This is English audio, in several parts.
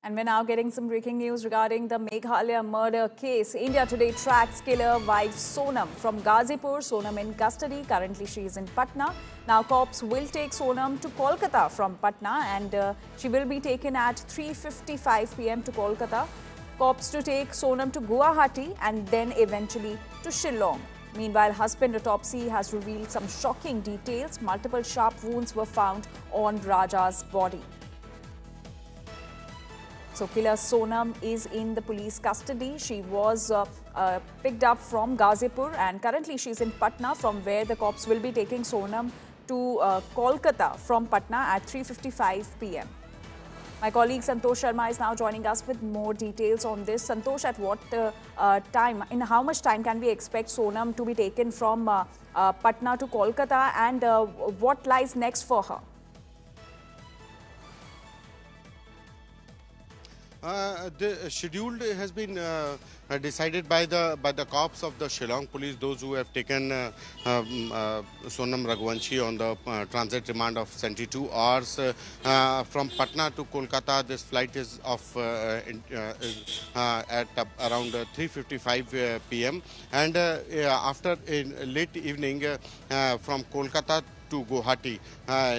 And we're now getting some breaking news regarding the Meghalaya murder case. India Today tracks killer wife Sonam from Ghazipur. Sonam in custody. Currently, she is in Patna. Now, cops will take Sonam to Kolkata from Patna, and she will be taken at 3:55 p.m. to Kolkata. Cops to take Sonam to Guwahati and then eventually to Shillong. Meanwhile, husband autopsy has revealed some shocking details. Multiple sharp wounds were found on Raja's body. So, killer Sonam is in the police custody. She was picked up from Ghazipur and currently she's in Patna, from where the cops will be taking Sonam to Kolkata from Patna at 3:55 p.m. My colleague Santosh Sharma is now joining us with more details on this. Santosh, at what time, in how much time can we expect Sonam to be taken from Patna to Kolkata, and what lies next for her? The schedule has been decided by the cops of the Shillong police, those who have taken Sonam Raghuvanshi on the transit remand of 72 hours from Patna to Kolkata. This flight is off at around 3:55 p.m. and after in late evening from Kolkata to Guwahati.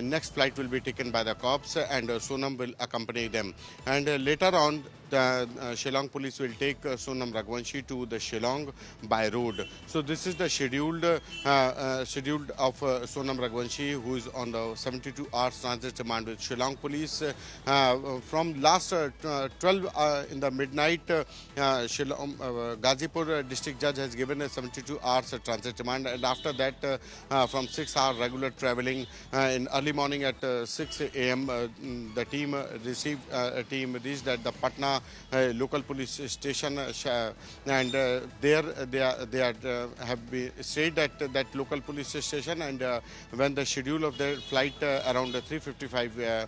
Next flight will be taken by the cops and Sonam will accompany them. And later on, the Shillong police will take Sonam Raghuvanshi to the Shillong by road. So this is the scheduled of Sonam Raghuvanshi, who is on the 72 hours transit remand with Shillong police. From last 12 in the midnight, Ghazipur district judge has given a 72 hours transit remand, and after that from 6 hour regular traveling in early morning at 6 a.m. The team reached at the Patna local police station, and there they have been stayed at that local police station, and when the schedule of their flight around 3:55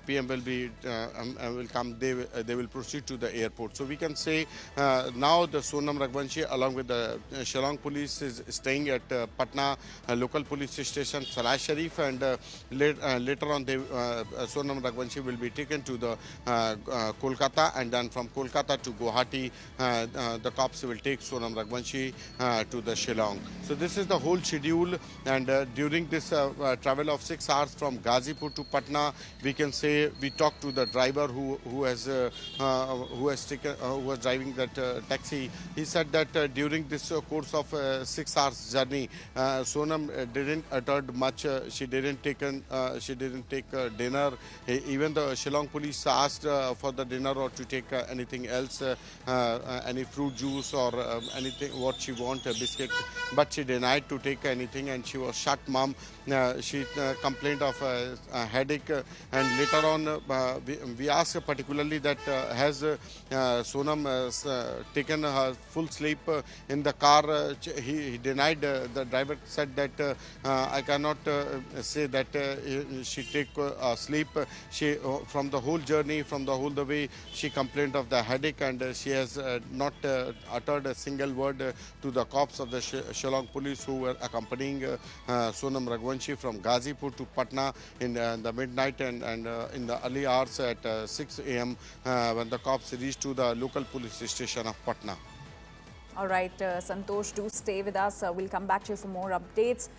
p.m. will come, they will proceed to the airport. So we can say now the Sonam Raghuvanshi along with the Shillong police is staying at Patna local police station Sarai Sharif, and later on Sonam Raghuvanshi will be taken to the Kolkata, and then from Kolkata to Guwahati the cops will take Sonam Raghuvanshi to the Shillong. So this is the whole schedule, and during this travel of 6 hours from Ghazipur to Patna, we can say we talked to the driver who was driving that taxi. He said that during this course of 6 hours journey, Sonam didn't uttered much. She didn't take dinner. Even the Shillong police asked for the dinner or to take anything else, any fruit juice or anything what she want, a biscuit, but she denied to take anything, and she was shut mum. She complained of a headache, and later on we asked particularly that has Sonam taken her full sleep in the car. He denied. The driver said that I cannot say that she take sleep. She from the whole journey, from the whole the way, she complained of the headache, and she has not uttered a single word to the cops of the Shillong police who were accompanying Sonam Raghuvanshi from Ghazipur to Patna in the midnight and in the early hours at 6 a.m. When the cops reached to the local police station of Patna. All right, Santosh, do stay with us. We'll come back to you for more updates.